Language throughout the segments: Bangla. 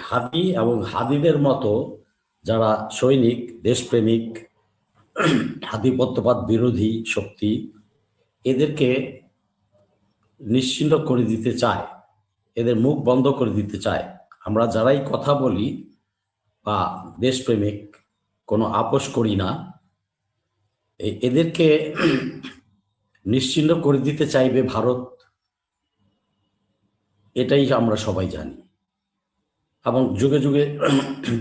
হাদি এবং হাদিদের মতো যারা সৈনিক, দেশপ্রেমিক, আধিপত্যবাদ বিরোধী শক্তি, এদেরকে নিশ্চিহ্ন করে দিতে চায়, এদের মুখ বন্ধ করে দিতে চায়। আমরা যারাই কথা বলি বা দেশপ্রেমিক, কোনো আপোষ করি না, এদেরকে নিশ্চিহ্ন করে দিতে চাইবে ভারত, এটাই আমরা সবাই জানি। এবং যুগে যুগে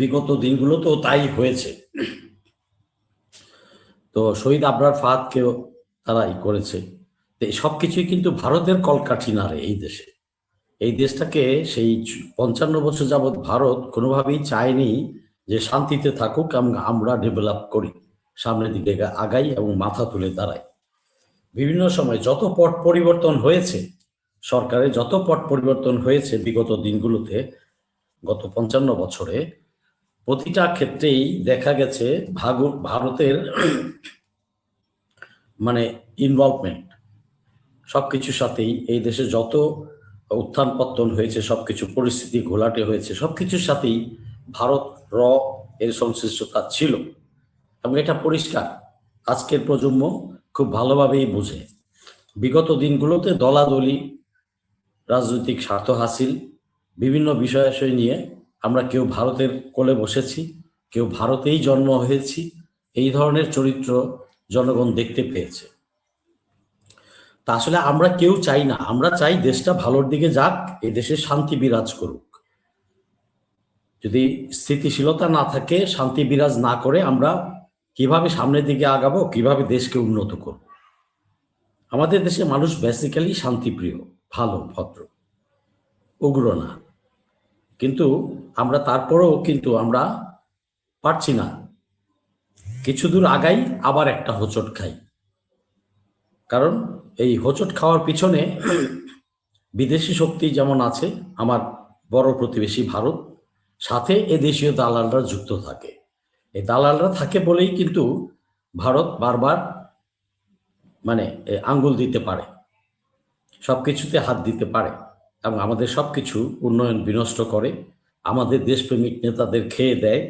বিগত দিনগুলোতেও তাই হয়েছে। তো শহীদ আবরার ফাহাদকেও তারাই করেছে। তো সব কিছুই কিন্তু ভারতের কলকাঠি নাড়ে এই দেশে। এই দেশটাকে সেই ৫৫ বছর যাবৎ ভারত কোনোভাবেই চায়নি যে শান্তিতে থাকুক এবং আমরা ডেভেলপ করি, সামনের দিকে আগাই এবং মাথা তুলে দাঁড়াই। বিভিন্ন সময় যত পট পরিবর্তন হয়েছে, সরকারের যত পট পরিবর্তন হয়েছে বিগত দিনগুলোতে, গত ৫৫ বছরে, প্রতিটা ক্ষেত্রেই দেখা গেছে ভারতের মানে ইনভলভমেন্ট সবকিছুর সাথেই। এই দেশে যত উত্থান পত্তন হয়েছে, সবকিছু পরিস্থিতি ঘোলাটে হয়েছে, সবকিছুর সাথেই ভারত এর সংশ্লিষ্টতা ছিল। এবং এটা পরিষ্কার, আজকের প্রজন্ম খুব ভালোভাবেই বোঝে। বিগত দিনগুলোতে দলাদলি, রাজনৈতিক স্বার্থ হাসিল, বিভিন্ন বিষয়াশয় নিয়ে আমরা কেউ ভারতের কোলে বসেছি, কেউ ভারতেই জন্ম হয়েছি, এই ধরনের চরিত্র জনগণ দেখতে পেয়েছে। তা আসলে আমরা কেউ চাই না, আমরা চাই দেশটা ভালোর দিকে যাক, এই দেশে শান্তি বিরাজ করুক। যদি স্থিতিশীলতা না থাকে, শান্তি বিরাজ না করে আমরা কিভাবে সামনের দিকে আগাবো, কিভাবে দেশকে উন্নত করব? আমাদের দেশে মানুষ বেসিক্যালি শান্তিপ্রিয়, ভালো, ভদ্র, উগ্র না। কিন্তু আমরা তারপরেও কিন্তু আমরা পারছি না, কিছু দূর আগাই আবার একটা হোঁচট খাই। কারণ এই হোঁচট খাওয়ার পিছনে বিদেশি শক্তি যেমন আছে, আমার বড় প্রতিবেশী ভারত, সাথে এদেশীয় দালালরা যুক্ত থাকে। এই দালালরা থাকে বলেই কিন্তু ভারত বারবার মানে আঙ্গুল দিতে পারে, সব কিছুতে হাত দিতে পারে এবং আমাদের সব কিছু উন্নয়ন বিনষ্ট করে, আমাদের দেশপ্রেমিক নেতাদের খেয়ে দেয়,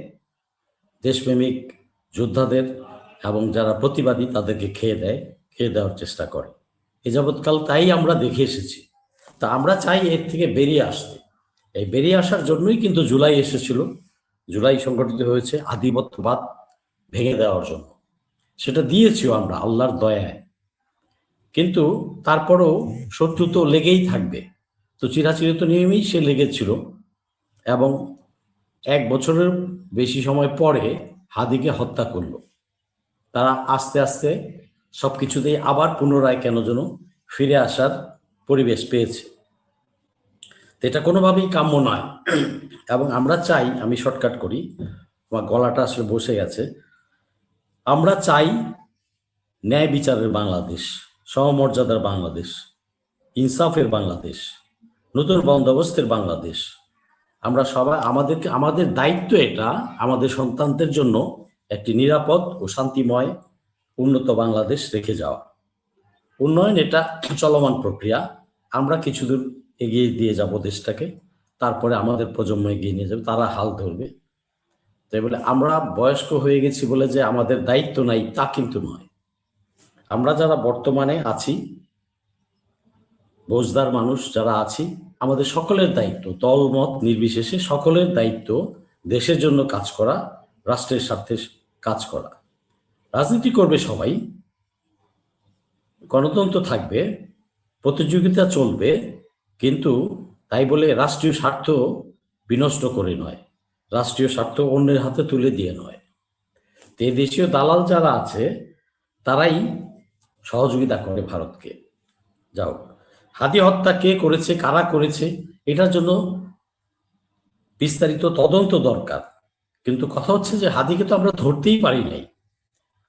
দেশপ্রেমিক যোদ্ধাদের এবং যারা প্রতিবাদী তাদেরকে খেয়ে দেওয়ার চেষ্টা করে। এ যাবৎকাল তাই আমরা দেখে এসেছি। তা আমরা চাই এর থেকে বেরিয়ে আসতে। এই বেরিয়ে আসার জন্যই কিন্তু জুলাই এসেছিল, জুলাই সংগঠিত হয়েছে আধিপত্যবাদ ভেঙে দেওয়ার জন্য। সেটা দিয়েছিও আমরা আল্লাহর দয়ায়। কিন্তু তারপরেও শত্রু তো লেগেই থাকবে। তো চিরাচিরিত নিয়মেই সে লেগেছিল এবং ১ বছরের বেশি সময় পরে হাদিকে হত্যা করলো। তারা আস্তে আস্তে সব কিছুতেই আবার পুনরায় কেন যেন ফিরে আসার পরিবেশ পেয়েছে। এটা কোনোভাবেই কাম্য নয়। এবং আমরা চাই, আমি শর্টকাট করি, আমার গলাটা আসলে বসে গেছে, আমরা চাই ন্যায় বিচারের বাংলাদেশ, সমমর্যাদার বাংলাদেশ, ইনসাফের বাংলাদেশ, নতুন বন্দোবস্তের বাংলাদেশ। আমরা সবাই আমাদের দায়িত্ব এটা, আমাদের সন্তানদের জন্য একটি নিরাপদ ও শান্তিময় উন্নত বাংলাদেশ রেখে যাওয়া। উন্নয়ন এটা চলমান প্রক্রিয়া, আমরা কিছু দূর এগিয়ে দিয়ে যাব দেশটাকে, তারপরে আমাদের প্রজন্ম এগিয়ে নিয়ে যাবে, তারা হাল ধরবে। তাই বলে আমরা বয়স্ক হয়ে গেছি বলে যে আমাদের দায়িত্ব নাই, তা কিন্তু নয়। আমরা যারা বর্তমানে আছি, বোঝদার মানুষ যারা আছি, আমাদের সকলের দায়িত্ব, দলমত নির্বিশেষে সকলের দায়িত্ব দেশের জন্য কাজ করা, রাষ্ট্রের স্বার্থে কাজ করা। রাজনীতি করবে সবাই, গণতন্ত্র থাকবে, প্রতিযোগিতা চলবে, কিন্তু তাই বলে রাষ্ট্রীয় স্বার্থ বিনষ্ট করে নয়, রাষ্ট্রীয় স্বার্থ অন্যের হাতে তুলে দিয়ে নয়। এই দেশীয় দালাল যারা আছে তারাই সহযোগিতা করে ভারতকে। যাও, হাদি হত্যা কে করেছে, কারা করেছে, এটার জন্য বিস্তারিত তদন্ত দরকার। কিন্তু কথা হচ্ছে যে হাদিকে তো আমরা ধরতেই পারি নাই।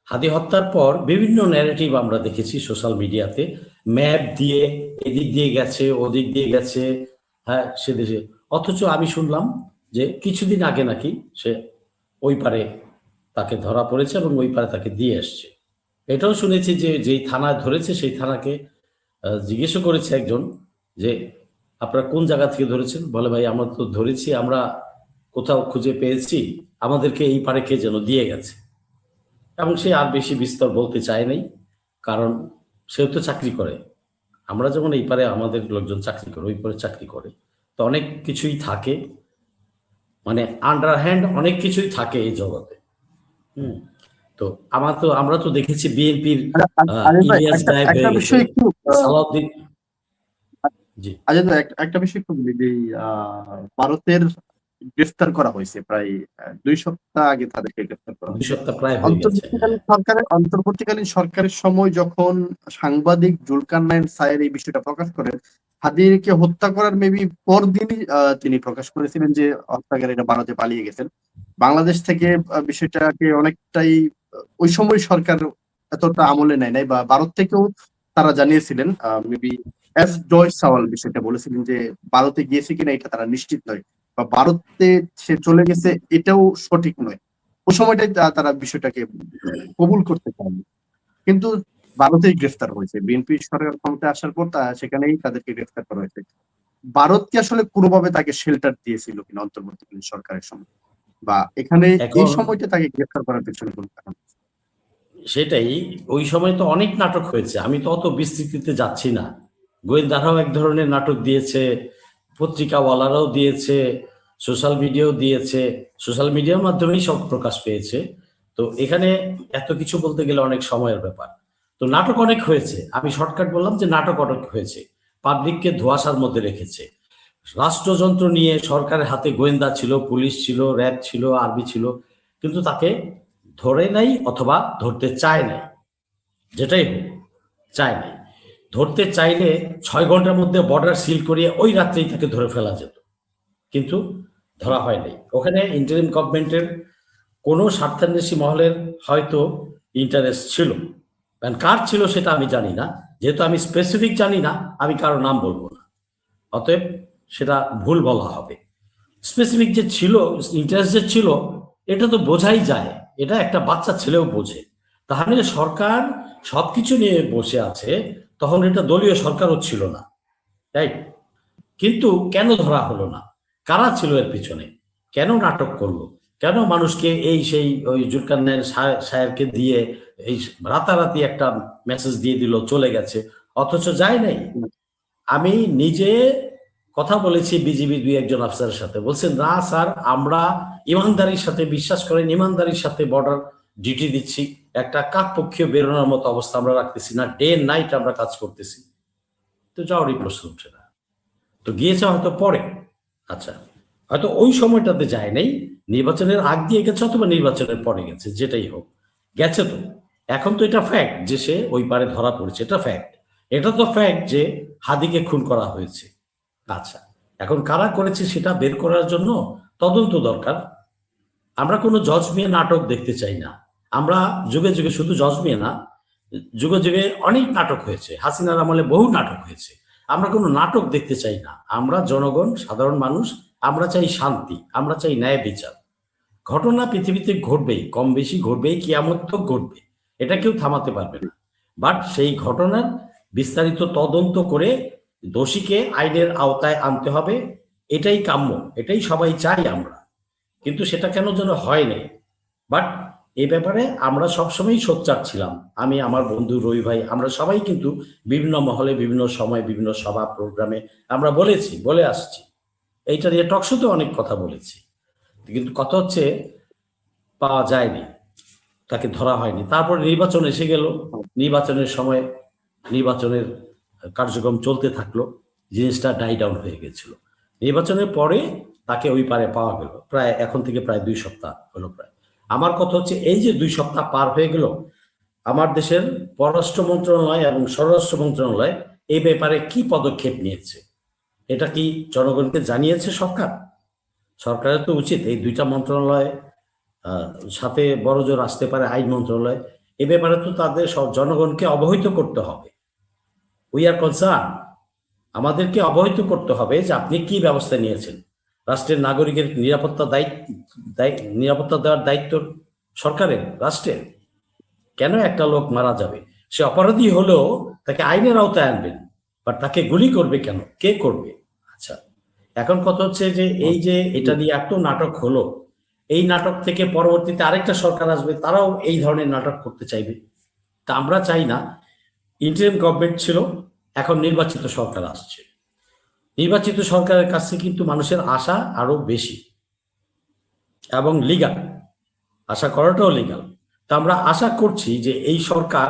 হাদি হত্যার পর বিভিন্ন ন্যারেটিভ আমরা দেখেছি সোশ্যাল মিডিয়াতে, ম্যাপ দিয়ে এদিক দিয়ে গেছে, ওদিক দিয়ে গেছে, হ্যাঁ সে দেশে। অথচ আমি শুনলাম যে কিছুদিন আগে নাকি সে ওই পারে তাকে ধরা পড়েছে এবং ওই পারে তাকে দিয়ে আসছে। এটাও শুনেছি যে যেই থানায় ধরেছে সেই থানাকে জিজ্ঞেসও করেছে একজন যে আপনারা কোন জায়গা থেকে ধরেছেন, বলে ভাই আমরা তো ধরেছি, আমরা কোথাও খুঁজে পেয়েছি, আমাদেরকে এই পারে কে যেন দিয়ে গেছে। এবং সে আর বেশি বিস্তর বলতে চায় নাই, কারণ সেও তো চাকরি করে। আমরা যেমন এই পারে আমাদের লোকজন চাকরি করে, ওই পারে চাকরি করে, তো অনেক কিছুই থাকে, মানে আন্ডারহ্যান্ড অনেক কিছুই থাকে এই জগতে। হুম। তো আমরা তো দেখেছি বিএনপির আজিজ ভাই, ইলিয়াস একটা গায়েব একটা হয়ে গেছে, বিষয় একটু সালাউদ্দিন। জি। আজিজ ভাই, একটা বিষয় একটু বলি যে ভারতের গ্রেফতার করা হয়েছে প্রায় 2 সপ্তাহ আগে তাদেরকে গ্রেফতার করা 2 হয়েছে। সপ্তাহ প্রায় হয়ে গেছে, হ্যাঁ। অন্তর্বর্তীকালীন সরকারের সময় যখন সাংবাদিক জুলকারনাইন সায়ের এই বিষয়টা প্রকাশ করেন, হাদিকে হত্যা করার মেবি পরদিনই তিনি প্রকাশ করেছিলেন যে হত্যাকারীরা ভারতে পালিয়ে গেছেন। বাংলাদেশ থেকে বিষয়টাকে অনেকটাই ওই সময় সরকার এতটা আমলে নেয় নাই, বা ভারত থেকেও তারা জানিয়েছিলেন, মেবি এস জয় সাওয়াল বিষয়টা বলেছিলেন যে ভারতে গিয়েছে কিনা এটা তারা নিশ্চিত নয়, বা ভারতে সে চলে গেছে এটাও সঠিক নয়। ওই সময়টাই তারা বিষয়টাকে কবুল করতে পারেনি, কিন্তু ভারতেই গ্রেফতার হয়েছে। বিএনপি সরকার ক্ষমতায় আসার পর সেখানেই তাদেরকে গ্রেফতার করা হয়েছে। ভারত কি আসলে কোনোভাবে তাকে শেল্টার দিয়েছিল কিনা অন্তর্বর্তীকালীন সরকারের সময়, বা এখানে এই এখন সময়টা তাকে গ্রেফতার করার পেছনে কোন কারণ? সেটাই, ওই সময় তো অনেক নাটক হয়েছে, আমি তো অত বিস্তৃতিতে যাচ্ছি না। গোয়েন্দারাও এক ধরনের নাটক দিয়েছে, পত্রিকাওয়ালারাও দিয়েছে, সোশ্যাল মিডিয়াও দিয়েছে, সোশ্যাল মিডিয়ার মাধ্যমেই সব প্রকাশ পেয়েছে। তো এখানে এত কিছু বলতে গেলে অনেক সময়ের ব্যাপার। তো নাটক অনেক হয়েছে, আমি শর্টকাট বললাম যে নাটক অনেক হয়েছে, পাবলিককে ধোঁয়াশার মধ্যে রেখেছে। রাষ্ট্রযন্ত্র নিয়ে সরকারের হাতে গোয়েন্দা ছিল, পুলিশ ছিল, র্যাব ছিল, আর্মি ছিল, কিন্তু তাকে ধরে নাই অথবা ধরতে চায় নাই, যেটাই হোক, চায় নাই। ধরতে চাইলে 6 ঘন্টার মধ্যে বর্ডার সিল করিয়ে ওই রাত্রেই তাকে ধরে ফেলা যেত, কিন্তু ধরা হয় নাই। ওখানে ইন্টারিম গভর্নমেন্টের কোনো স্বার্থান্বেষী মহলের হয়তো ইন্টারেস্ট ছিল, কারণ কার ছিল সেটা আমি জানি না, যেহেতু আমি স্পেসিফিক জানি না আমি কারো নাম বলবো না, অতএব সেটা ভুল বলা হবে। স্পেসিফিক যে ছিল, ইন্টারেস্ট যে ছিল, এটা তো বোঝাই যায়, এটা একটা বাচ্চা ছেলেও বোঝে। তাহলে সরকার সবকিছু নিয়ে বসে আছে, তখন এটা দলীয় সরকারও ছিল না, তাই। কিন্তু কেন ধরা হলো না, কারা ছিল এর পিছনে, কেন নাটক করলো, কেন মানুষকে এই সেই ওই জুলকারনাইন সায়েরকে দিয়ে এই রাতারাতি একটা মেসেজ দিয়ে দিল চলে গেছে, অথচ যায় নাই। আমি নিজে কথা বলেছি বিজিবি 2-1 অফিসারের সাথে, বলছেন না স্যার, আমরা ইমানদারির সাথে, বিশ্বাস করেন ইমানদারির সাথে বর্ডার ডিউটি দিচ্ছি, একটা কাকপক্ষীয় বেরোনোর মতো অবস্থা আমরা রাখতেছি না, ডে নাইট আমরা কাজ করতেছি। তো যাওয়ারই প্রশ্ন উঠছে না। তো গিয়েছে হয়তো পরে, আচ্ছা, হয়তো ওই সময়টাতে যায় নাই, নির্বাচনের আগ দিয়ে গেছে অথবা নির্বাচনের পরে গেছে, যেটাই হোক গেছে। তো এখন তো এটা ফ্যাক্ট যে সে ওই পারে ধরা পড়েছে, এটা ফ্যাক্ট। এটা তো ফ্যাক্ট যে হাদিকে খুন করা হয়েছে। আচ্ছা, এখন কারা করেছে সেটা বের করার জন্য তদন্ত দরকার। আমরা কোনো জজ মিয়া নাটক দেখতে চাই না। আমরা যুগে যুগে, শুধু জজ মিয়া না, যুগে যুগে অনেক নাটক হয়েছে, হাসিনার আমলে বহু নাটক হয়েছে। আমরা কোনো নাটক দেখতে চাই না। আমরা জনগণ, সাধারণ মানুষ, আমরা চাই শান্তি, আমরা চাই ন্যায় বিচার। ঘটনা পৃথিবীতে ঘটবেই, কম বেশি ঘটবেই, কিয়ামত তো ঘটবে, এটা কেউ থামাতে পারবে না। বাট সেই ঘটনার বিস্তারিত তদন্ত করে দোষীকে আইনের আওতায় আনতে হবে, এটাই কাম্য, এটাই সবাই চাই আমরা। কিন্তু সেটা কেন যেন হয় নাই। বাট এই ব্যাপারে আমরা সবসময়ই সোচ্চার ছিলাম। আমি, আমার বন্ধু রবি ভাই, আমরা সবাই কিন্তু বিভিন্ন মহলে, বিভিন্ন সময়, বিভিন্ন সভা প্রোগ্রামে আমরা বলেছি, বলে আসছি, এইটা নিয়ে টকশোতে অনেক কথা বলেছি। কিন্তু কথা হচ্ছে পাওয়া যায়নি, তাকে ধরা হয়নি। তারপর নির্বাচন এসে গেল, নির্বাচনের সময় নির্বাচনের কার্যক্রম চলতে থাকলো, জিনিসটা ডাই ডাউন হয়ে গেছিল। নির্বাচনের পরে তাকে ওই পারে পাওয়া গেল, প্রায় এখন থেকে প্রায় 2 সপ্তাহ হলো প্রায়। আমার কথা হচ্ছে এই যে 2 সপ্তাহ পার হয়ে গেল, আমার দেশের পররাষ্ট্র মন্ত্রণালয় এবং স্বরাষ্ট্র মন্ত্রণালয় এই ব্যাপারে কি পদক্ষেপ নিয়েছে, এটা কি জনগণকে জানিয়েছে সরকার? সরকারের তো উচিত এই 2টা মন্ত্রণালয় সাথে বড় জোর আসতে পারে আইন মন্ত্রণালয়, এ ব্যাপারে তো তাদের সব জনগণকে অবহিত করতে হবে। উই আর কনসার্ন, আমাদেরকে অবহিত করতে হবে যে আপনি কি ব্যবস্থা নিয়েছেন। রাষ্ট্রের নাগরিকের নিরাপত্তা দেওয়ার দায়িত্ব সরকারের, রাষ্ট্রের। কেন একটা লোক মারা যাবে, সে অপরাধী হলেও তাকে আইনের আওতায় আনবেন, বাট তাকে গুলি করবে কেন, কে করবে? আচ্ছা, এখন কথা হচ্ছে যে এই যে এটা নিয়ে এত নাটক হলো, এই নাটক থেকে পরবর্তীতে আরেকটা সরকার আসবে, তারাও এই ধরনের নাটক করতে চাইবে। তা আমরা চাই না। ইন্টারিম গভর্নমেন্ট ছিল, এখন নির্বাচিত সরকার আসছে। নির্বাচিত সরকারের কাছে কিন্তু মানুষের আশা আরো বেশি এবং লিগাল, আশা করাটাও লিগাল। তা আমরা আশা করছি যে এই সরকার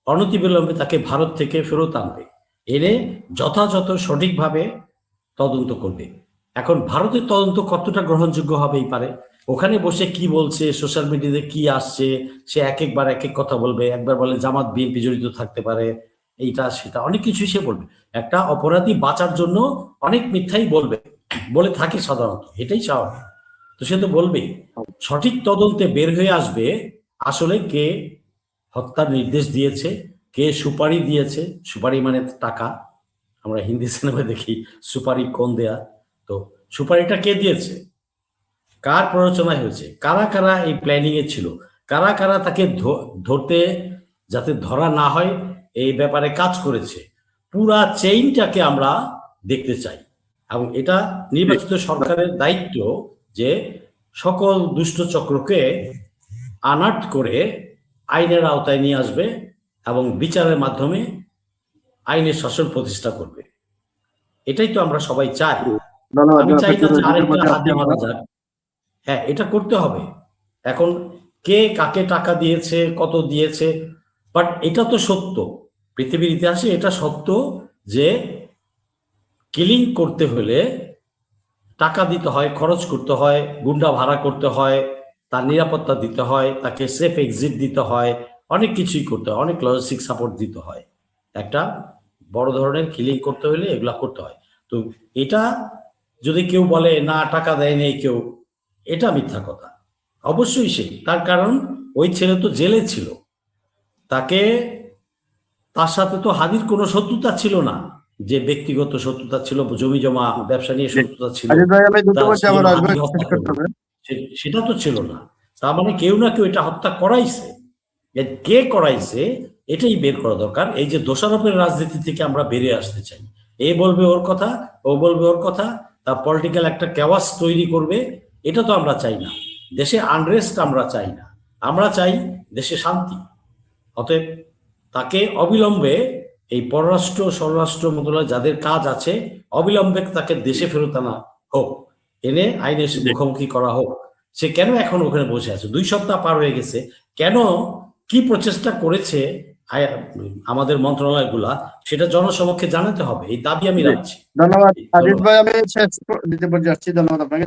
অনতিবিলম্বে তাকে ভারত থেকে ফেরত আনবে, এনে যথাযথ সঠিকভাবে তদন্ত করবে। এখন ভারতের তদন্ত কতটা গ্রহণযোগ্য হবেই পারে, ওখানে বসে কি বলছে, সোশ্যাল মিডিয়াতে কি আসছে, সে এক একবার এক এক কথা বলবে। একবার বলে জামাত বিএনপি জড়িত থাকতে পারে, এইটা সেটা অনেক কিছুই সে বলবে। একটা অপরাধী বাঁচার জন্য অনেক মিথ্যাই বলে থাকে সাধারণত, এটাই স্বাভাবিক। তো সে তো বলবেই। সঠিক তদন্তে বের হয়ে আসবে আসলে কে হত্যার নির্দেশ দিয়েছে, কে সুপারি দিয়েছে। সুপারি মানে টাকা, আমরা হিন্দি সিনেমায় দেখি সুপারি কোন দেয়া। তো সুপারিটা কে দিয়েছে, কার প্ররোচনায় হয়েছে, কারা কারা এই প্ল্যানিং এ ছিল, কারা কারা তাকে ধরতে, যাতে ধরা না হয় এই ব্যাপারে কাজ করেছে, পুরা চেইনটাকে আমরা দেখতে চাই। এবং এটা নির্বাচিত সরকারের দায়িত্ব যে সকল দুষ্ট চক্রকে আনাট করে আইনের আওতায় নিয়ে আসবে এবং বিচারের মাধ্যমে আইনের শাসন প্রতিষ্ঠা করবে। এটাই তো আমরা সবাই চাই। ধন্যবাদ। আমি চাই না যে আরেকটা হাতে মারা যাক। হ্যাঁ, এটা করতে হবে। এখন কে কাকে টাকা দিয়েছে, কত দিয়েছে, বাট এটা তো সত্য, পৃথিবীর ইতিহাসে এটা সত্য যে কিলিং করতে হলে টাকা দিতে হয়, খরচ করতে হয়, গুন্ডা ভাড়া করতে হয়, তার নিরাপত্তা দিতে হয়, তাকে সেফ এক্সিট দিতে হয়, অনেক কিছুই করতে হয়, অনেক লজিস্টিক সাপোর্ট দিতে হয়। একটা বড় ধরনের কিলিং করতে হলে এগুলা করতে হয়। তো এটা যদি কেউ বলে না টাকা দেয়নি কেউ, এটা মিথ্যা কথা। অবশ্যই সে, তার কারণ ওই ছেলে তো জেলে ছিল, তার সাথে তো হাদির কোনো শত্রুতা ছিল না, যে ব্যক্তিগত শত্রুতা ছিল, জমি জমা ব্যবসা নিয়ে শত্রুতা ছিল, সেটা তো ছিল না। তার মানে কেউ না কেউ এটা হত্যা করাইছে। কে করাইছে এটাই বের করা দরকার। এই যে দোষারোপের রাজনীতি থেকে আমরা বেরিয়ে আসতে চাই। এ বলবে ওর কথা, ও বলবে ওর কথা, তার পলিটিক্যাল একটা ক্যাওয়াস তৈরি করবে। এটা তো আমরা চাই না। দেশে আনরেস্ট আমরা চাই না, আমরা চাই দেশে শান্তি। অতএব তাকে অবিলম্বে এই পররাষ্ট্র স্বরাষ্ট্র মন্ত্রণালয় যাদের কাজ আছে, অবিলম্বে তাকে দেশে ফেরত আনা হোক, এনে আইনের মুখোমুখি করা হোক। সে কেন এখন ওখানে বসে আছে? 2 সপ্তাহ পার হয়ে গেছে। কেন, কি প্রচেষ্টা করেছে আমাদের মন্ত্রণালয়গুলা, সেটা জনসমক্ষে জানাতে হবে। এই দাবি আমি রাখছি। ধন্যবাদ আজিজ ভাই, আমি শেষ দিতে যাচ্ছি। ধন্যবাদ আপনাকে।